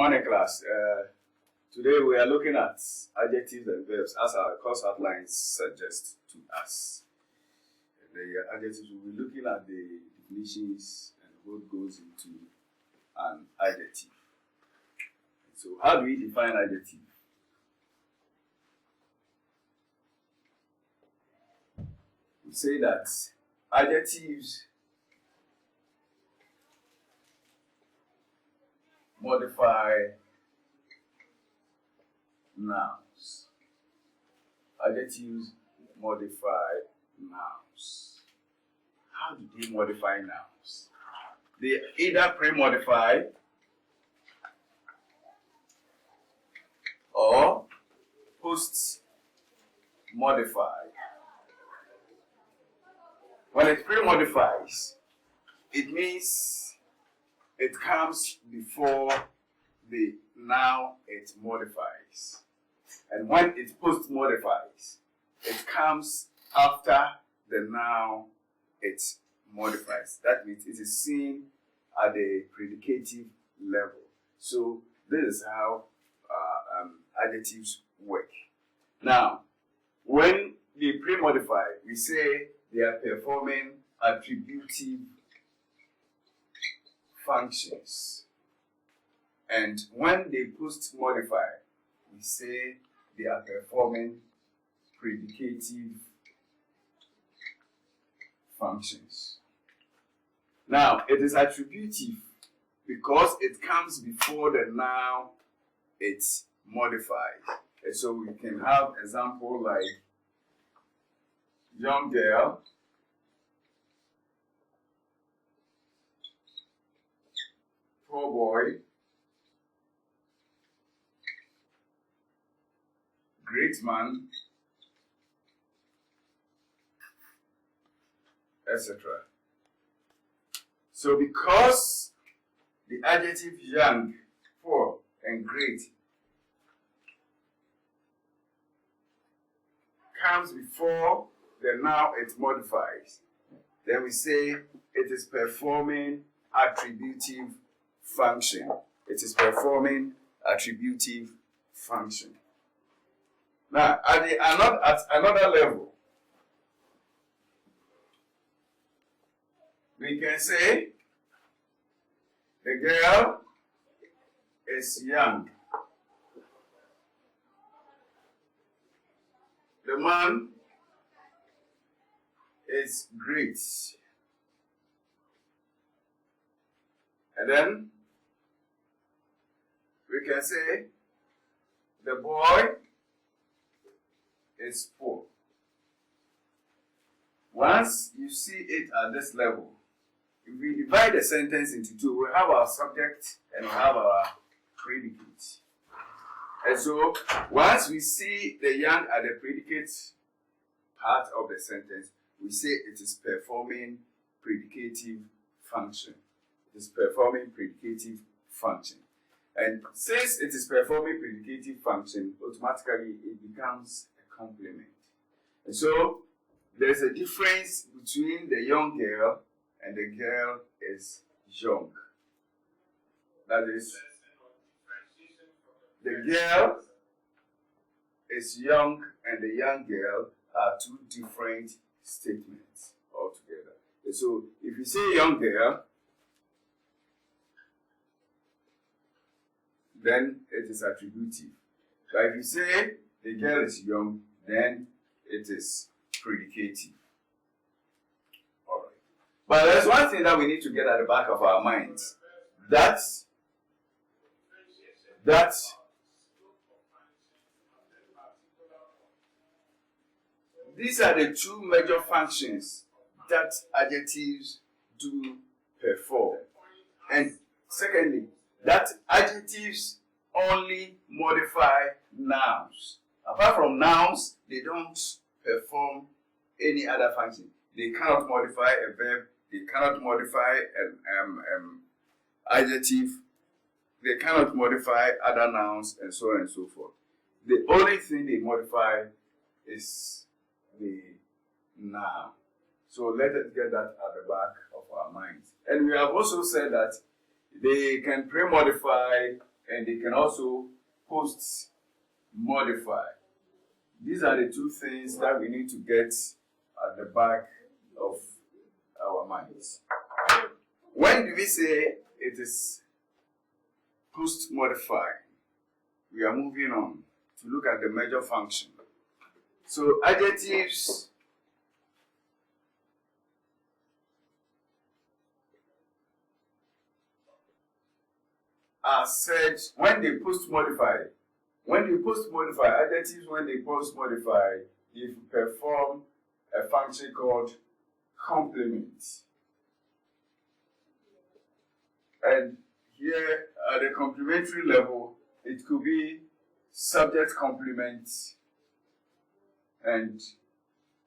morning, class. Today we are looking at adjectives and verbs as our course outlines suggest to us. The adjectives, we'll be looking at the definitions and what goes into an adjective. So how do we define adjective? We say that adjectives modify nouns. Adjectives modify nouns. How do they modify nouns? They either pre-modify or post-modify. When it pre-modifies, it means it comes before the noun it modifies. And when it post-modifies, it comes after the noun it modifies. That means it is seen at the predicative level. So this is how adjectives work. Now, when they pre-modify, we say they are performing attributive functions. And when they post-modify, we say they are performing predicative functions. Now, it is attributive because it comes before the noun it modifies. And so we can have example like young girl, poor boy, great man, etc. So because the adjective young, poor, and great comes before the noun it modifies, then we say it is performing attributive function. It is performing attributive function. Now, at another level, we can say the girl is young. The man is great. And then we can say the boy is poor. Once you see it at this level, if we divide the sentence into two, we have our subject and we have our predicate. And so, once we see the young at the predicate part of the sentence, we say it is performing predicative function. It is performing predicative function. And since it is performing predicative function, automatically it becomes a complement. And so, there's a difference between the young girl and the girl is young. That is, the girl is young and the young girl are two different statements altogether. And so, if you say young girl, then it is attributive. But if you say the girl is young, then it is predicative. Alright. But there's one thing that we need to get at the back of our minds. That these are the two major functions that adjectives do perform. And secondly, that adjectives only modify nouns. Apart from nouns, they don't perform any other function. They cannot modify a verb, they cannot modify an adjective, they cannot modify other nouns, and so on and so forth. The only thing they modify is the noun. So let us get that at the back of our minds. And we have also said that they can pre-modify and they can also post modify. These are the two things that we need to get at the back of our minds. When do we say it is post modify? We are moving on to look at the major function. So adjectives are said when they post modify. When they post modify, adjectives when they post modify, they perform a function called complement. And here at the complementary level, it could be subject complement and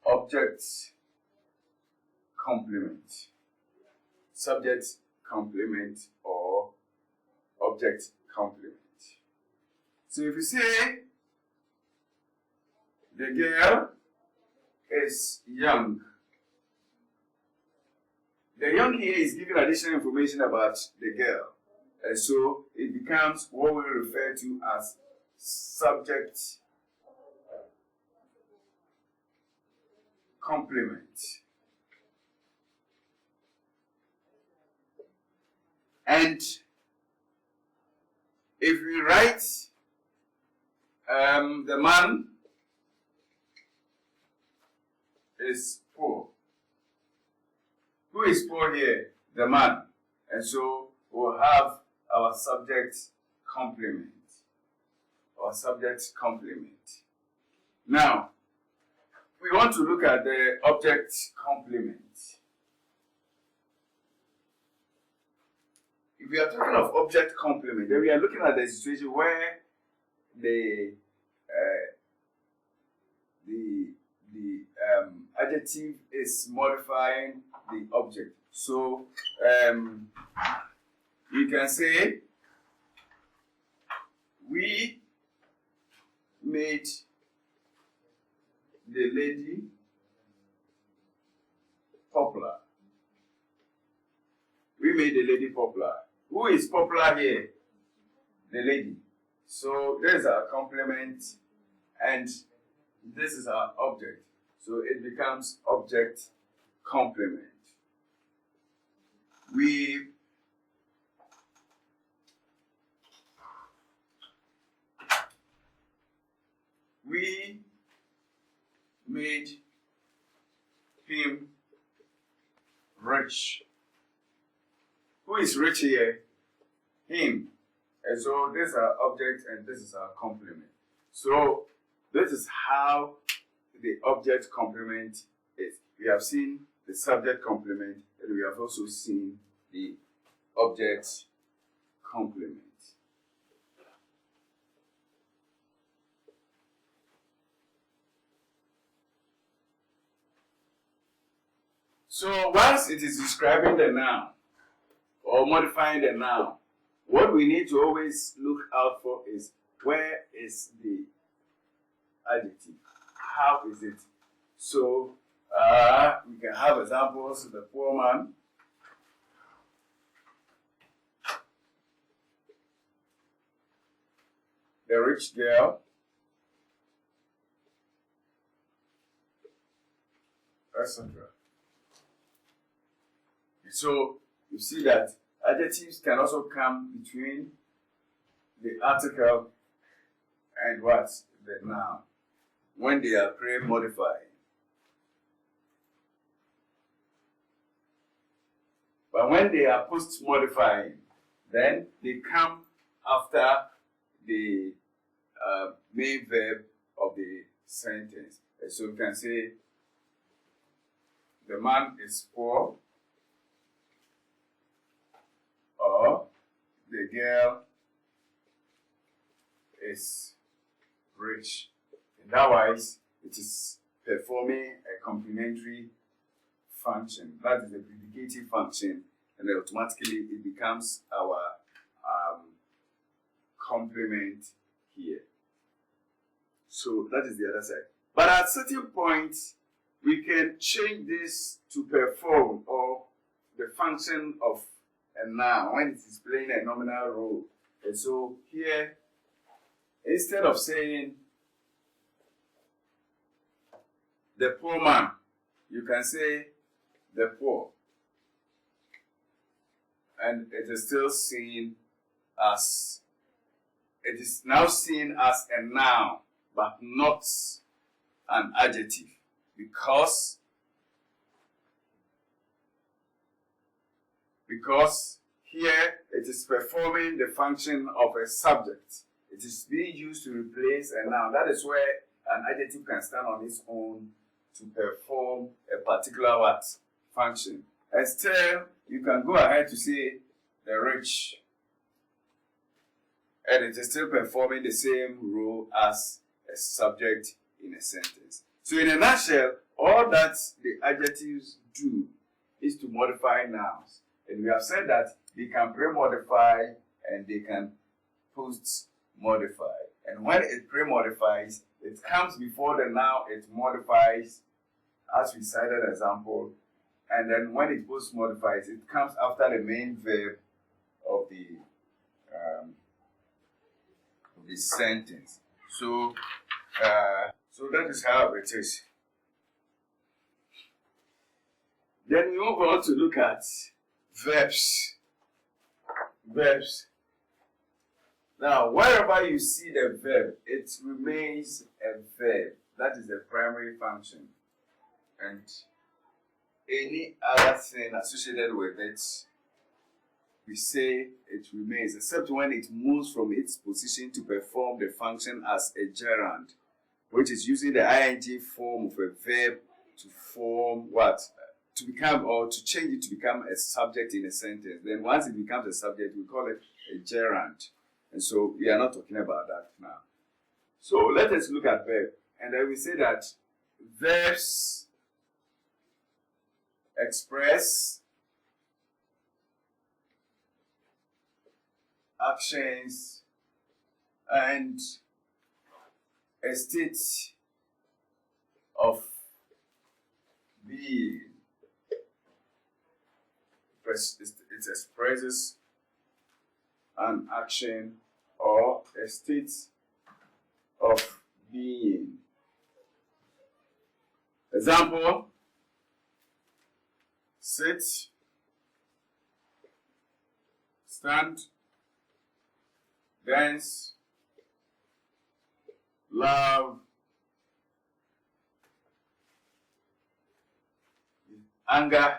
object complement. Subject complement or object complement. So if you say the girl is young, the young here is giving additional information about the girl. And so it becomes what we refer to as subject complement. And if we write the man is poor. Who is poor here? The man. And so we'll have our subject complement. Our subject complement. Now, we want to look at the object complement. If we are talking of object complement, then we are looking at the situation where the adjective is modifying the object. So you can say we made the lady popular. We made the lady popular. Who is popular here? The lady. So there's our complement and this is our object. So it becomes object complement. We made him rich. Who is rich here? Him. And so this is our object and this is our complement. So this is how the object complement is. We have seen the subject complement and we have also seen the object complement. So once it is describing the noun or modifying the noun, what we need to always look out for is where is the adjective? How is it? So we can have examples: the poor man, the rich girl, etc. So you see that adjectives can also come between the article and what? The noun, when they are pre-modifying. But when they are post-modifying, then they come after the main verb of the sentence. And so we can say, the man is poor, or the girl is rich. And otherwise, it is performing a complementary function. That is the predicative function, and then automatically it becomes our complement here. So that is the other side. But at certain points, we can change this to perform or the function of a noun when it is playing a nominal role. And so here, instead of saying the poor man, you can say the poor. And it is still seen as, it is now seen as a noun, but not an adjective, because here it is performing the function of a subject. It is being used to replace a noun. That is where an adjective can stand on its own to perform a particular what? Function. And still, you can go ahead to say the rich, and it is still performing the same role as a subject in a sentence. So in a nutshell, all that the adjectives do is to modify nouns. And we have said that they can pre-modify and they can post-modify. And when it pre-modifies, it comes before the noun it modifies, as we cited an example. And then when it post-modifies, it comes after the main verb of the sentence. So that is how it is. Then we move on to look at verbs. Verbs. Now, wherever you see the verb, it remains a verb. That is the primary function. And any other thing associated with it, we say it remains, except when it moves from its position to perform the function as a gerund, which is using the ing form of a verb to form what? To become, or to change it to become a subject in a sentence. Then once it becomes a subject, we call it a gerund. And so we are not talking about that now. So let us look at verb. And then we say that verbs express actions and a state of being. It expresses an action or a state of being. Example: sit, stand, dance, love, anger,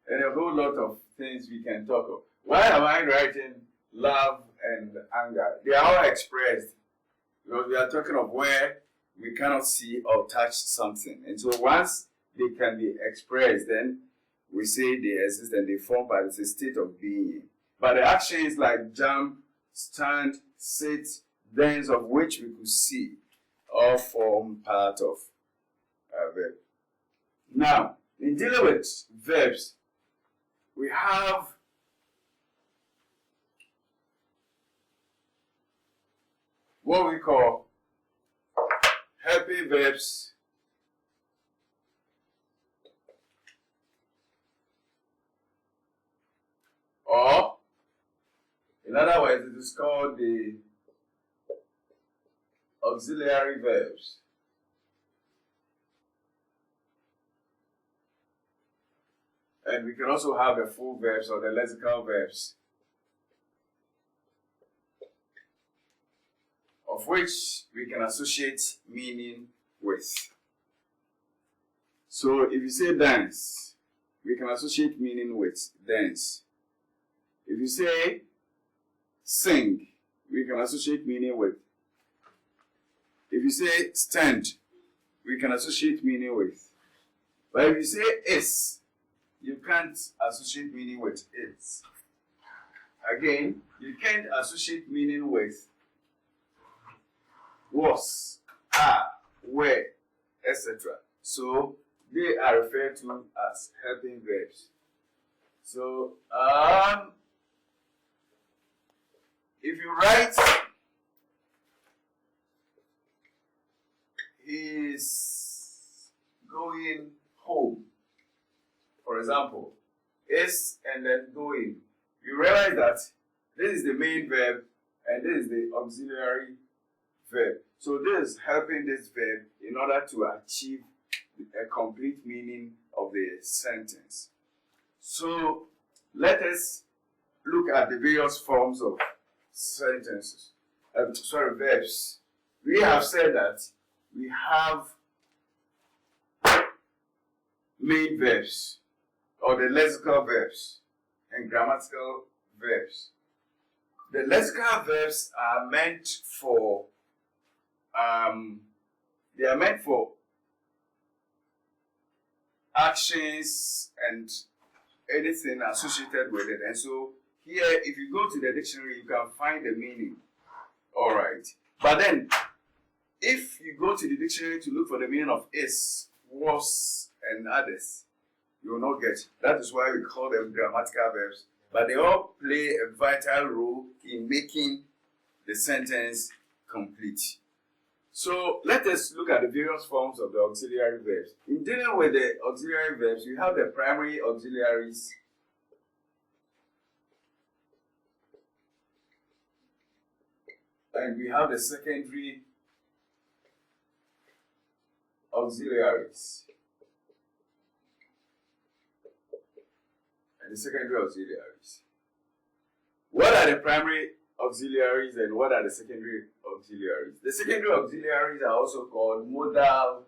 and a whole lot of things we can talk of. Why am I writing love and anger? They are all expressed because we are talking of where we cannot see or touch something. And so once they can be expressed, then we say they exist and they form part of a state of being. But the actions like jump, stand, sit, dance, of which we could see, all form part of a verb. Now, in dealing with verbs, we have what we call helping verbs or, in other words, it is called the auxiliary verbs. And we can also have the full verbs or the lexical verbs, of which we can associate meaning with. So if you say dance, we can associate meaning with dance. If you say sing, we can associate meaning with. If you say stand, we can associate meaning with. But if you say is, you can't associate meaning with it. Again, you can't associate meaning with was, are, were, etc. So they are referred to as helping verbs. So if you write he's going home, for example, is and then going, you realize that this is the main verb and this is the auxiliary verb. So this is helping this verb in order to achieve a complete meaning of the sentence. So let us look at the various forms of sentences. Verbs. We have said that we have main verbs or the lexical verbs and grammatical verbs. The lexical verbs are meant for actions and anything associated with it. And so here, if you go to the dictionary, you can find the meaning. All right. But then, if you go to the dictionary to look for the meaning of is, was, and others, you will not get. That is why we call them grammatical verbs. But they all play a vital role in making the sentence complete. So let us look at the various forms of the auxiliary verbs. In dealing with the auxiliary verbs, we have the primary auxiliaries, and we have the secondary auxiliaries. And the secondary auxiliaries. What are the primary auxiliaries and what are the secondary auxiliaries? The secondary auxiliaries are also called modal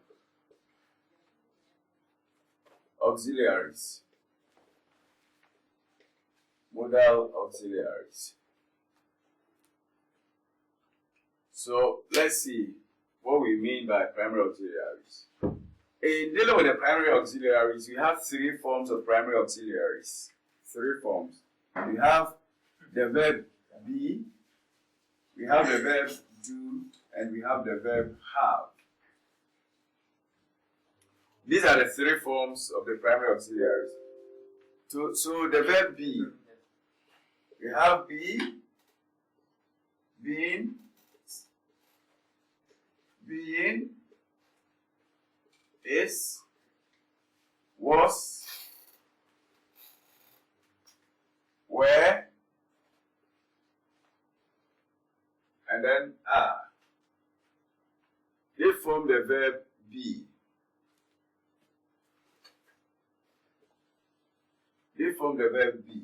auxiliaries. Modal auxiliaries. So let's see what we mean by primary auxiliaries. In dealing with the primary auxiliaries, we have three forms of primary auxiliaries. Three forms. We have the verb be, we have the verb do, and we have the verb have. These are the three forms of the primary auxiliaries. So the verb be, we have be, being, is, was, were, and then are. They form the verb be. They form the verb be.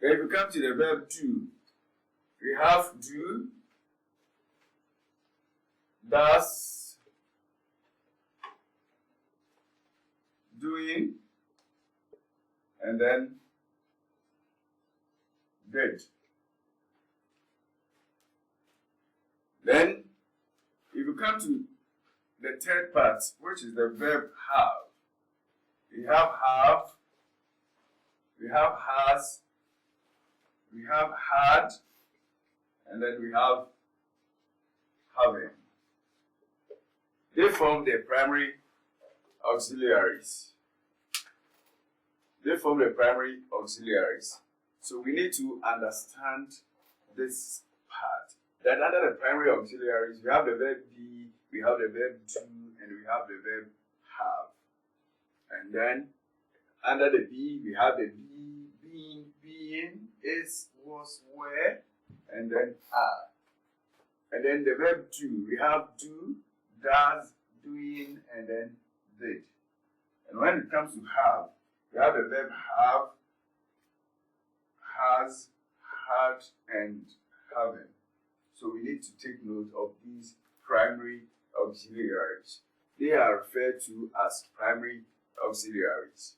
Then if we come to the verb do, we have do, does, doing, and then did. Then, if you come to the third part, which is the verb have, we have, we have has, we have had, and then we have having. They form the primary auxiliaries. They form the primary auxiliaries. So we need to understand this part. That under the primary auxiliaries, we have the verb be, we have the verb do, and we have the verb have. And then under the be, we have the be, being, is, was, were, and then are. And then the verb do, we have do, does, doing, and then did. And when it comes to have, we have the verb have, has, had, and having. So we need to take note of these primary auxiliaries. They are referred to as primary auxiliaries.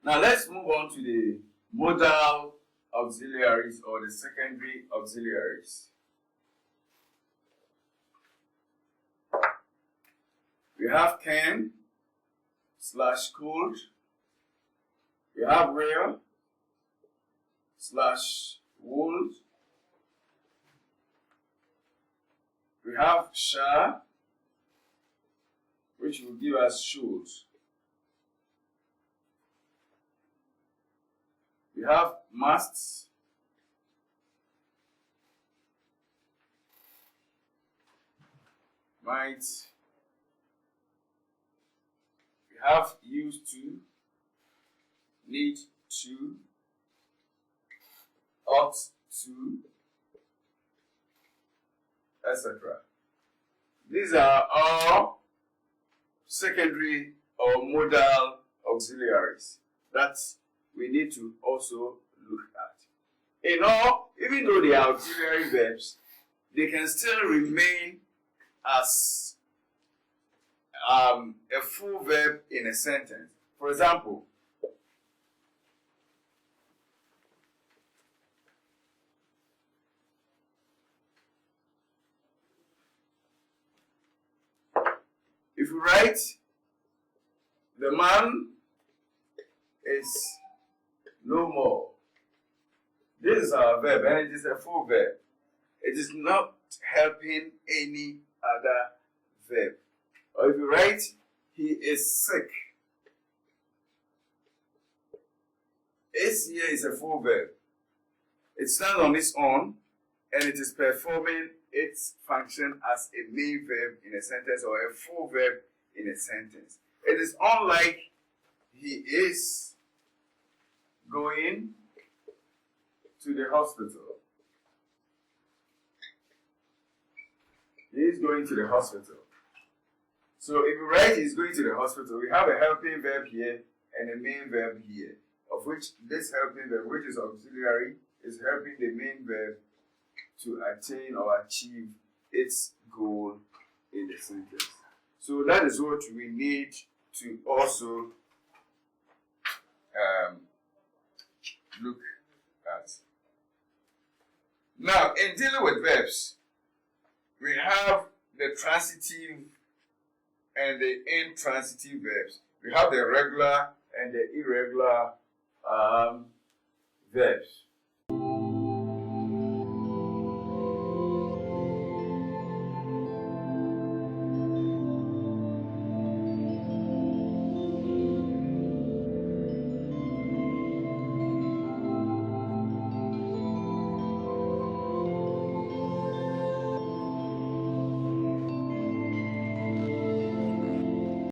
Now let's move on to the modal auxiliaries or the secondary auxiliaries. We have can / could. We have will / would. We have shall, which will give us should. We have must. Might. We have used to, need to, ought to, etc. These are all secondary or modal auxiliaries that we need to also look at. In all, even though they are auxiliary verbs, they can still remain as a full verb in a sentence. For example, if we write, the man is no more. This is our verb and it is a full verb. It is not helping any other verb. Or if you write, he is sick. Is here is a full verb. It stands on its own and it is performing its function as a main verb in a sentence or a full verb in a sentence. It is unlike he is going to the hospital. He is going to the hospital. So if we write he is going to the hospital, we have a helping verb here and a main verb here, of which this helping verb, which is auxiliary, is helping the main verb to attain or achieve its goal in the sentence. So that is what we need to also look at. Now, in dealing with verbs, we have the transitive and the intransitive verbs. We have the regular and the irregular verbs.